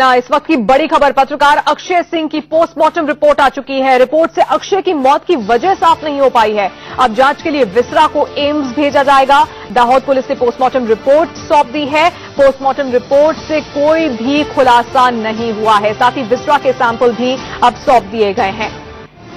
इस वक्त की बड़ी खबर, पत्रकार अक्षय सिंह की पोस्टमार्टम रिपोर्ट आ चुकी है। रिपोर्ट से अक्षय की मौत की वजह साफ नहीं हो पाई है। अब जांच के लिए विसरा को एम्स भेजा जाएगा। दाहोद पुलिस ने पोस्टमार्टम रिपोर्ट सौंप दी है। पोस्टमार्टम रिपोर्ट से कोई भी खुलासा नहीं हुआ है। साथ ही विसरा के सैंपल भी अब सौंप दिए गए हैं।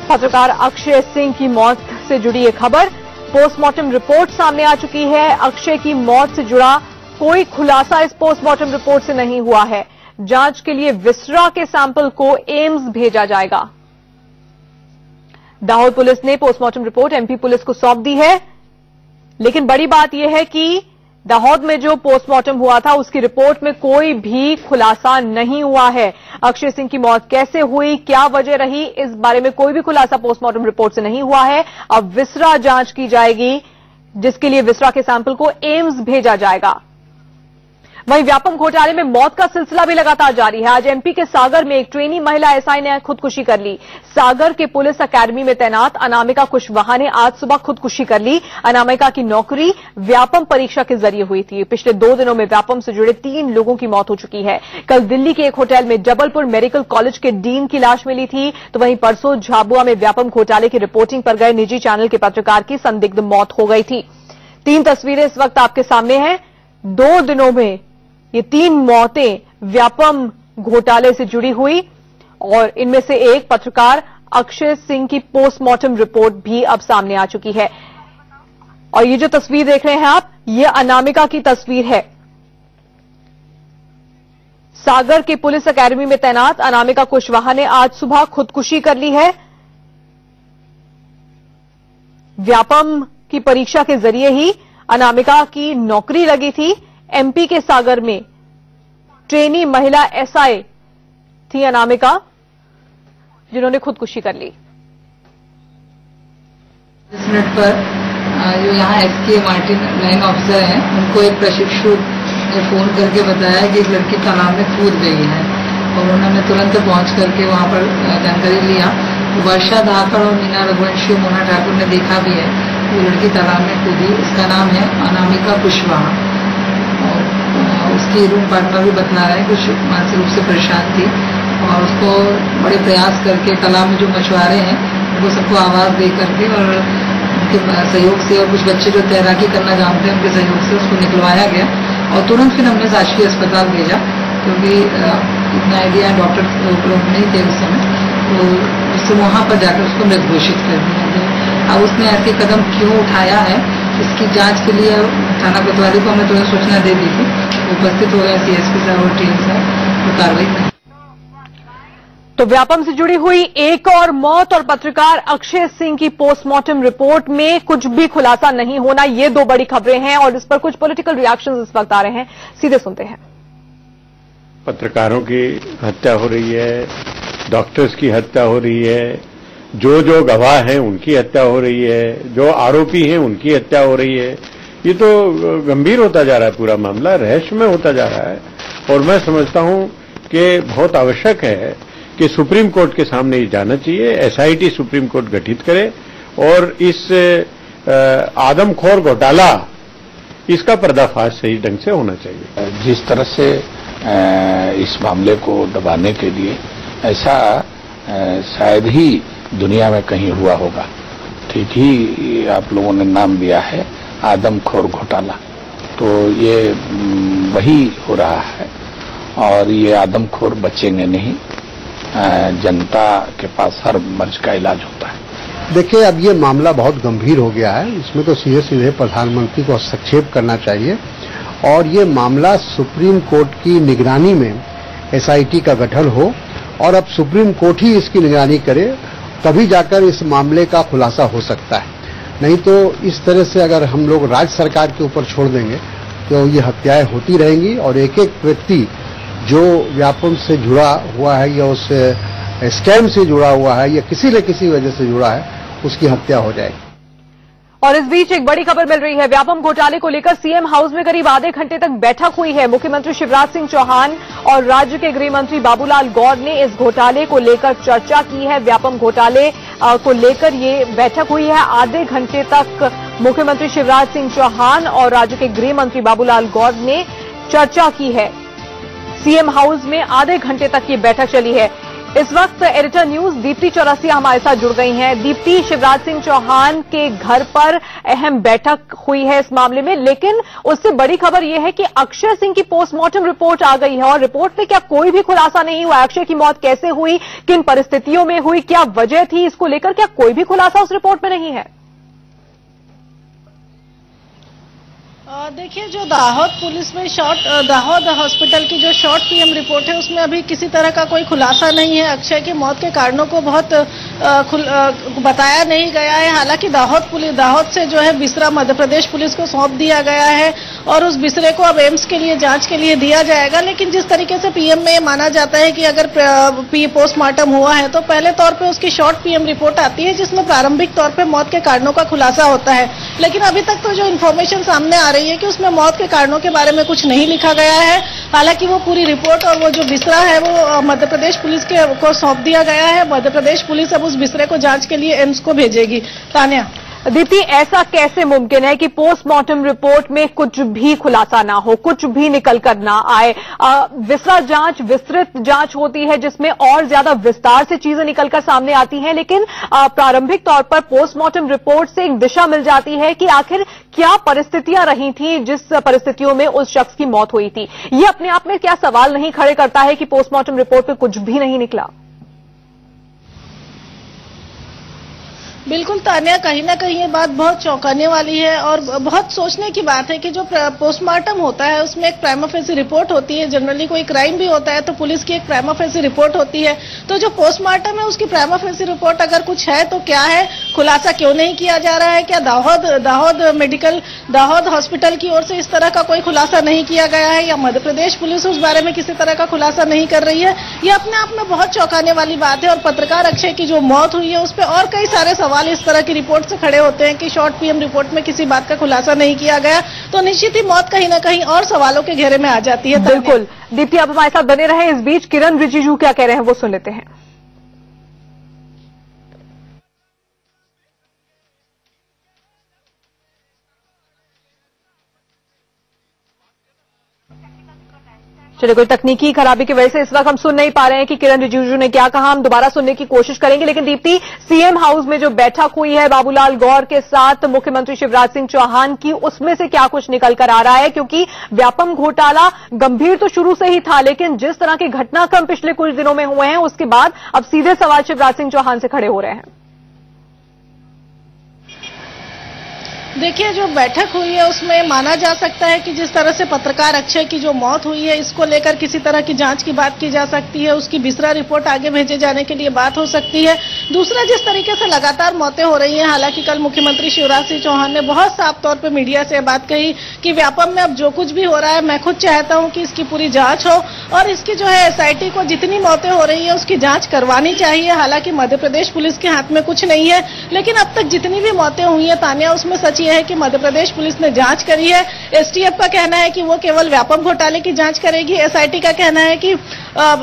पत्रकार अक्षय सिंह की मौत से जुड़ी यह खबर, पोस्टमार्टम रिपोर्ट सामने आ चुकी है। अक्षय की मौत से जुड़ा कोई खुलासा इस पोस्टमार्टम रिपोर्ट से नहीं हुआ है। जांच के लिए विसरा के सैंपल को एम्स भेजा जाएगा। दाहोद पुलिस ने पोस्टमार्टम रिपोर्ट एमपी पुलिस को सौंप दी है। लेकिन बड़ी बात यह है कि दाहोद में जो पोस्टमार्टम हुआ था उसकी रिपोर्ट में कोई भी खुलासा नहीं हुआ है। अक्षय सिंह की मौत कैसे हुई, क्या वजह रही, इस बारे में कोई भी खुलासा पोस्टमार्टम रिपोर्ट से नहीं हुआ है। अब विसरा जांच की जाएगी, जिसके लिए विसरा के सैंपल को एम्स भेजा जाएगा। वहीं व्यापम घोटाले में मौत का सिलसिला भी लगातार जारी है। आज एमपी के सागर में एक ट्रेनी महिला एसआई ने खुदकुशी कर ली। सागर के पुलिस अकादमी में तैनात अनामिका कुशवाहा ने आज सुबह खुदकुशी कर ली। अनामिका की नौकरी व्यापम परीक्षा के जरिए हुई थी। पिछले 2 दिनों में व्यापम से जुड़े 3 लोगों की मौत हो चुकी है। कल दिल्ली के एक होटल में जबलपुर मेडिकल कॉलेज के डीन की लाश मिली थी, तो वहीं परसों झाबुआ में व्यापम घोटाले की रिपोर्टिंग पर गए निजी चैनल के पत्रकार की संदिग्ध मौत हो गई थी। 3 तस्वीरें इस वक्त आपके सामने हैं। 2 दिनों में ये 3 मौतें व्यापम घोटाले से जुड़ी हुई और इनमें से एक पत्रकार अक्षय सिंह की पोस्टमार्टम रिपोर्ट भी अब सामने आ चुकी है। और ये जो तस्वीर देख रहे हैं आप, ये अनामिका की तस्वीर है। सागर के पुलिस अकादमी में तैनात अनामिका कुशवाहा ने आज सुबह खुदकुशी कर ली है। व्यापम की परीक्षा के जरिए ही अनामिका की नौकरी लगी थी। एमपी के सागर में ट्रेनी महिला एसआई थी अनामिका, जिन्होंने खुदकुशी कर ली। 10 मिनट पर जो यहाँ एसके मार्टिन लाइन ऑफिसर हैं, उनको एक प्रशिक्षु ने फोन करके बताया कि एक लड़की तालाब में कूद गई है और उन्होंने तुरंत पहुंच करके वहां पर जानकारी लिया। वर्षा धाकड़ और मीना रघुवंशी, मोना ठाकुर ने देखा भी है वो लड़की तालाब में कूदी। उसका नाम है अनामिका कुशवाहा। उसकी रूम पार्टनर भी बतला रहे हैं कुछ मानसिक रूप से परेशान थी और उसको बड़े प्रयास करके तालाब में जो मछुआरे हैं वो सबको आवाज दे करके और उनके सहयोग से और कुछ बच्चे जो तैराकी करना जानते हैं उनके सहयोग से उसको निकलवाया गया और तुरंत फिर हमने शासकीय अस्पताल भेजा, क्योंकि इतना आइडिया डॉक्टर उपलब्ध नहीं थे उस समय, तो उससे वहां पर जाकर उसको मृत घोषित कर दिया। अब उसने ऐसे कदम क्यों उठाया है, इसकी जांच के लिए थाना कोतवाली को हमने तुरंत सूचना दे दी थी। उपस्थित हो गए सीएसपी साहब और टीम साहब, तो कार्रवाई करें। तो व्यापम से जुड़ी हुई एक और मौत और पत्रकार अक्षय सिंह की पोस्टमार्टम रिपोर्ट में कुछ भी खुलासा नहीं होना, ये 2 बड़ी खबरें हैं और इस पर कुछ पॉलिटिकल रिएक्शंस इस वक्त आ रहे हैं। सीधे सुनते हैं। पत्रकारों की हत्या हो रही है, डॉक्टर्स की हत्या हो रही है, जो गवाह हैं उनकी हत्या हो रही है, जो आरोपी हैं उनकी हत्या हो रही है। ये तो गंभीर होता जा रहा है, पूरा मामला रहस्यमय होता जा रहा है। और मैं समझता हूं कि बहुत आवश्यक है कि सुप्रीम कोर्ट के सामने ये जाना चाहिए। एसआईटी सुप्रीम कोर्ट गठित करे और इस आदमखोर घोटाला, इसका पर्दाफाश सही ढंग से होना चाहिए। जिस तरह से इस मामले को दबाने के लिए ऐसा शायद ही दुनिया में कहीं हुआ होगा। ठीक ही आप लोगों ने नाम दिया है आदमखोर घोटाला, तो ये वही हो रहा है और ये आदमखोर बचेंगे नहीं। जनता के पास हर मर्ज का इलाज होता है। देखिए, अब ये मामला बहुत गंभीर हो गया है। इसमें तो सीधे प्रधानमंत्री को हस्तक्षेप करना चाहिए और ये मामला सुप्रीम कोर्ट की निगरानी में एसआईटी का गठन हो और अब सुप्रीम कोर्ट ही इसकी निगरानी करे, तभी जाकर इस मामले का खुलासा हो सकता है। नहीं तो इस तरह से अगर हम लोग राज्य सरकार के ऊपर छोड़ देंगे तो ये हत्याएं होती रहेंगी और एक व्यक्ति जो व्यापम से जुड़ा हुआ है या उस स्कैम से जुड़ा हुआ है या किसी न किसी वजह से जुड़ा है, उसकी हत्या हो जाएगी। और इस बीच एक बड़ी खबर मिल रही है। व्यापम घोटाले को लेकर सीएम हाउस में करीब आधे घंटे तक बैठक हुई है। मुख्यमंत्री शिवराज सिंह चौहान और राज्य के गृह मंत्री बाबूलाल गौर ने इस घोटाले को लेकर चर्चा की है। व्यापम घोटाले को लेकर ये बैठक हुई है। आधे घंटे तक मुख्यमंत्री शिवराज सिंह चौहान और राज्य के गृह मंत्री बाबूलाल गौर ने चर्चा की है। सीएम हाउस में आधे घंटे तक ये बैठक चली है। इस वक्त एडिटर न्यूज दीप्ति चौरसिया हमारे साथ जुड़ गई हैं। दीप्ति, शिवराज सिंह चौहान के घर पर अहम बैठक हुई है इस मामले में, लेकिन उससे बड़ी खबर यह है कि अक्षय सिंह की पोस्टमार्टम रिपोर्ट आ गई है और रिपोर्ट में क्या कोई भी खुलासा नहीं हुआ। अक्षय की मौत कैसे हुई, किन परिस्थितियों में हुई, क्या वजह थी, इसको लेकर क्या कोई भी खुलासा उस रिपोर्ट में नहीं है। देखिए, जो दाहोद पुलिस में दाहोद हॉस्पिटल की जो शॉर्ट पीएम रिपोर्ट है उसमें अभी किसी तरह का कोई खुलासा नहीं है। अक्षय की मौत के कारणों को बहुत बताया नहीं गया है। हालांकि दाहोद से जो है बिसरा मध्य प्रदेश पुलिस को सौंप दिया गया है और उस बिसरे को अब एम्स के लिए जांच के लिए दिया जाएगा। लेकिन जिस तरीके से पीएम में माना जाता है कि अगर पोस्टमार्टम हुआ है तो पहले तौर पर उसकी शॉर्ट पीएम रिपोर्ट आती है जिसमें प्रारंभिक तौर पर मौत के कारणों का खुलासा होता है। लेकिन अभी तक तो जो इन्फॉर्मेशन सामने आ रही है कि उसमें मौत के कारणों के बारे में कुछ नहीं लिखा गया है। हालांकि वो पूरी रिपोर्ट और वो जो बिसरा है वो मध्य प्रदेश पुलिस को सौंप दिया गया है। मध्य प्रदेश पुलिस अब उस बिसरे को जांच के लिए एम्स को भेजेगी। तान्या। दीप्ति, ऐसा कैसे मुमकिन है कि पोस्टमार्टम रिपोर्ट में कुछ भी खुलासा ना हो, कुछ भी निकल कर ना आए। विस्तृत जांच होती है जिसमें और ज्यादा विस्तार से चीजें निकलकर सामने आती हैं, लेकिन प्रारंभिक तौर पर पोस्टमार्टम रिपोर्ट से एक दिशा मिल जाती है कि आखिर क्या परिस्थितियां रही थी जिस परिस्थितियों में उस शख्स की मौत हुई थी। ये अपने आप में क्या सवाल नहीं खड़े करता है कि पोस्टमार्टम रिपोर्ट में कुछ भी नहीं निकला। बिल्कुल तान्या, कहीं ना कहीं ये बात बहुत चौंकाने वाली है और बहुत सोचने की बात है कि जो पोस्टमार्टम होता है उसमें एक प्राइमा फेसी रिपोर्ट होती है। जनरली कोई क्राइम भी होता है तो पुलिस की एक प्राइमा फेसी रिपोर्ट होती है। तो जो पोस्टमार्टम है उसकी प्राइमा फेसी रिपोर्ट अगर कुछ है तो क्या है, खुलासा क्यों नहीं किया जा रहा है? क्या दाहोद हॉस्पिटल की ओर से इस तरह का कोई खुलासा नहीं किया गया है या मध्य प्रदेश पुलिस उस बारे में किसी तरह का खुलासा नहीं कर रही है? ये अपने आप में बहुत चौंकाने वाली बात है। और पत्रकार अक्षय की जो मौत हुई है उस पर और कई सारे सवाल इस तरह की रिपोर्ट से खड़े होते हैं कि शॉर्ट पीएम रिपोर्ट में किसी बात का खुलासा नहीं किया गया तो निश्चित ही मौत कहीं ना कहीं और सवालों के घेरे में आ जाती है। बिल्कुल दीप्ति, आप हमारे साथ बने रहे। इस बीच किरण रिजिजू क्या कह रहे हैं वो सुन लेते हैं। चलिए, कोई तकनीकी खराबी की वजह से इस वक्त हम सुन नहीं पा रहे हैं कि किरण रिजिजू ने क्या कहा। हम दोबारा सुनने की कोशिश करेंगे। लेकिन दीप्ति, सीएम हाउस में जो बैठक हुई है बाबूलाल गौर के साथ मुख्यमंत्री शिवराज सिंह चौहान की, उसमें से क्या कुछ निकल कर आ रहा है? क्योंकि व्यापम घोटाला गंभीर तो शुरू से ही था, लेकिन जिस तरह के घटनाक्रम पिछले कुछ दिनों में हुए हैं उसके बाद अब सीधे सवाल शिवराज सिंह चौहान से खड़े हो रहे हैं। देखिए, जो बैठक हुई है उसमें माना जा सकता है कि जिस तरह से पत्रकार अक्षय की जो मौत हुई है इसको लेकर किसी तरह की जांच की बात की जा सकती है। उसकी बिसरा रिपोर्ट आगे भेजे जाने के लिए बात हो सकती है। दूसरा, जिस तरीके से लगातार मौतें हो रही हैं, हालांकि कल मुख्यमंत्री शिवराज सिंह चौहान ने बहुत साफ तौर पर मीडिया से बात कही कि व्यापम में अब जो कुछ भी हो रहा है मैं खुद चाहता हूं कि इसकी पूरी जांच हो और इसकी जो है एसआईटी को जितनी मौतें हो रही है उसकी जांच करवानी चाहिए। हालांकि मध्य प्रदेश पुलिस के हाथ में कुछ नहीं है, लेकिन अब तक जितनी भी मौतें हुई है तान्या, उसमें सच ये है कि मध्य प्रदेश पुलिस ने जांच करी है। एसटीएफ का कहना है कि वो केवल व्यापम घोटाले की जांच करेगी। एसआईटी का कहना है कि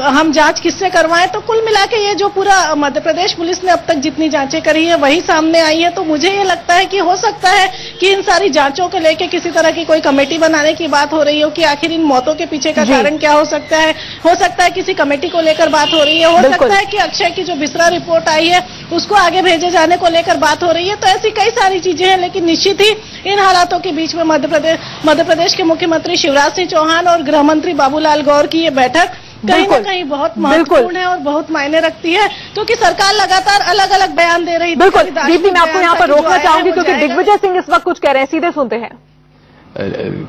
हम जांच किससे करवाएं। तो कुल मिला के ये जो पूरा मध्य प्रदेश पुलिस ने अब तक जितनी जांचें करी है वही सामने आई है। तो मुझे ये लगता है कि हो सकता है कि इन सारी जांचों को लेकर किसी तरह की कोई कमेटी बनाने की बात हो रही हो कि आखिर इन मौतों के पीछे का कारण क्या हो सकता है। हो सकता है किसी कमेटी को लेकर बात हो रही है। हो सकता है कि अक्षय की जो बिसरा रिपोर्ट आई है उसको आगे भेजे जाने को लेकर बात हो रही है। तो ऐसी कई सारी चीजें हैं, लेकिन निश्चित ही इन हालातों के बीच में मध्य प्रदेश के मुख्यमंत्री शिवराज सिंह चौहान और गृह मंत्री बाबूलाल गौर की ये बैठक कहीं न कहीं बहुत महत्वपूर्ण है और बहुत मायने रखती है, क्योंकि सरकार लगातार अलग अलग बयान दे रही है। बिल्कुल दीप्ति, मैं आपको यहाँ पर रोकना चाहूंगी क्योंकि दिग्विजय सिंह इस वक्त कुछ कह रहे हैं, सीधे सुनते हैं।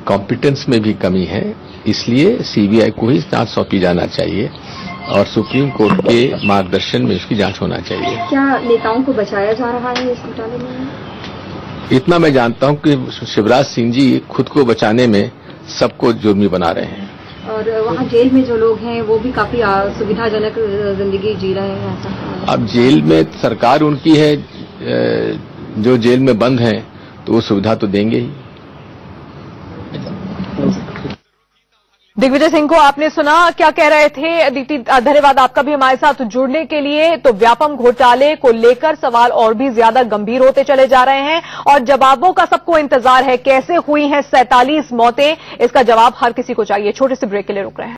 कॉम्पिटेंस में भी कमी है, इसलिए सीबीआई को ही जांच सौंपी जाना चाहिए और सुप्रीम कोर्ट के मार्गदर्शन में उसकी जांच होना चाहिए। क्या नेताओं को बचाया जा रहा है इस घोटाले में? इतना मैं जानता हूं कि शिवराज सिंह जी खुद को बचाने में सबको जुर्मी बना रहे हैं। और वहाँ जेल में जो लोग हैं वो भी काफी सुविधाजनक जिंदगी जी रहे हैं ऐसा। अब जेल में सरकार उनकी है, जो जेल में बंद हैं तो वो सुविधा तो देंगे ही। दिग्विजय सिंह को आपने सुना, क्या कह रहे थे। दीप्ति, धन्यवाद आपका भी हमारे साथ जुड़ने के लिए। तो व्यापम घोटाले को लेकर सवाल और भी ज्यादा गंभीर होते चले जा रहे हैं और जवाबों का सबको इंतजार है। कैसे हुई हैं 47 मौतें, इसका जवाब हर किसी को चाहिए। छोटे से ब्रेक के लिए रुक रहे हैं।